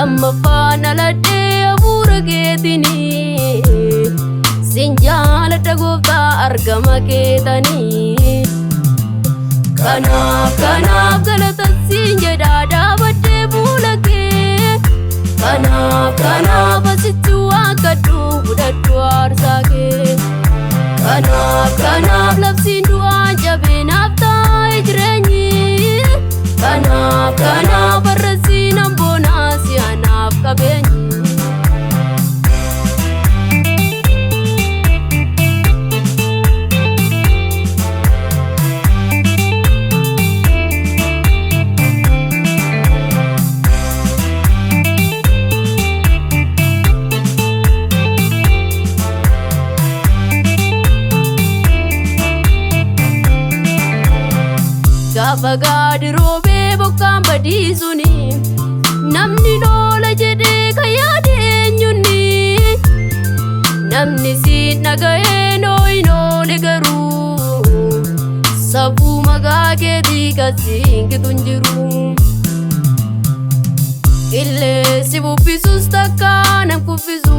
Lammaffaan aladhee hafuura keetini Siin jaalladha gooftaa argama keetanii Kanaaf Galatan Siin jedhaa dhaabadhee fuula kee Kanaaf asitti waaqadhu fudhadhu aarsaa kee Kanaaf labsiin du'aa jabeenaaf taa'e jireenyi Kanaaf arrasiin amboonaa si'anaaf qabeenyi Gaafa gaadi roobee bokkaan badiisuni Namni loola jedhee kan yaade eenyunni Namni siin dhaga'ee nooyin oole garuu Safuu maqaa keetii kan siin gituun jiru Qilleensi bubbisus takka nan kuffisu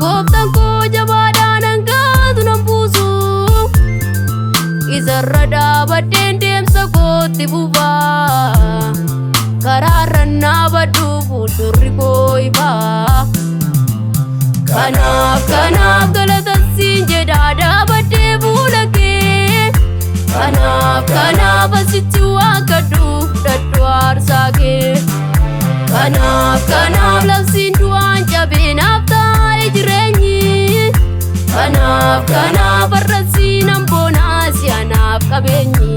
Gooftaan koo jabaadhaan hangaatu nan buusu Isarra dhaabadheen deemsa kootti fufaa Karaarra naabadhu fuuldurri koo ifaa Kanaaf Galatan Siin jedhaa dhaabadhee fuula kee Kanaaf asitti waaqadhu fudhadhu aarsaa kee Kanaaf labsiin du'aan jabeenaaf taa'e jireenyi Kanaaf arrasiin amboonaa si'anaaf qabeenyi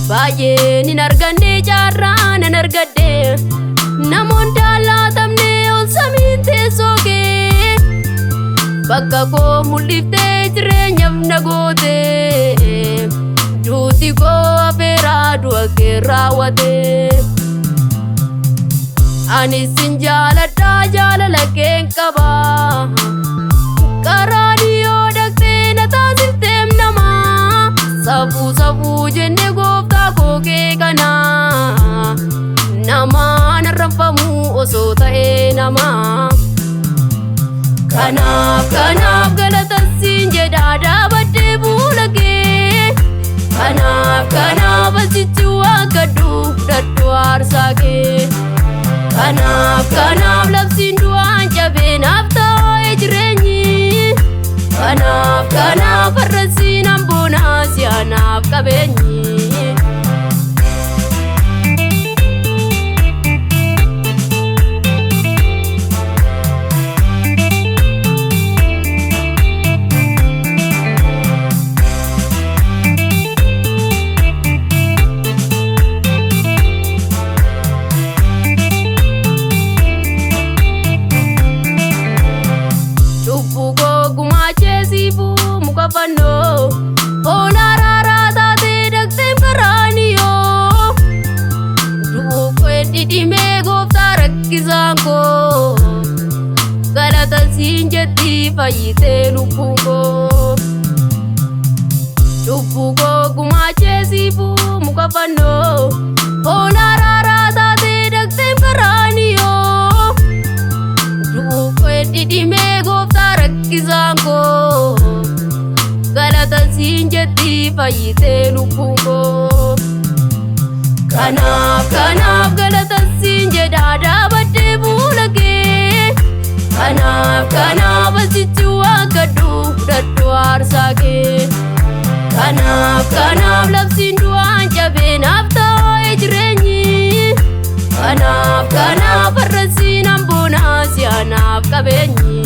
Baay'een hin arganne jaarraa nan argadde Namoon daalaatamne ol samiin teessoo kee Bakka koo mul'iftee jireenyaaf na goote Duuti koo afeeraa du'a kee raawwate Ani sin jaaladha jaalala keen qaba Karaa dhiyoo dhaqxee na taasifteem namaa Safuu jenne gooftaa koo kee kana Namaan arranfamuu osoo ta'ee namaa Kanaaf Galatan Siin jedhaa dhaabadhee fuula kee Kanaaf asitti waaqadhu fudhadhu aarsaa kee Kanaaf labsiin du'aan jabeenaaf taa'e jireenyi Kanaaf arrasiin amboonaa si'anaaf qabeenyi Fannoo Oolaa raaraa taatee dhaqxeem karaaniyoo Du'uufee dhidhimee gooftaa rakkisaan koo Galatan Siin jetti fayyitee lubbuun koo Lubbuu koo gumaacheesiifuu muka fannoo Oolaa raaraa taatee dhaqxeem karaaniyoo Du'uufee dhidhimee gooftaa rakkisaan koo Galatan Siin jetti fayyitee lubbuun koo Kanaaf Galatan Siin jedhaa dhaabadhee fuula kee Kanaaf asitti waaqadhu fudhadhu aarsaa kee Kanaaf labsiin du'aan jabeenaaf taa'e jireenyi Kanaaf arrasiin amboonaa si'anaaf qabeenyi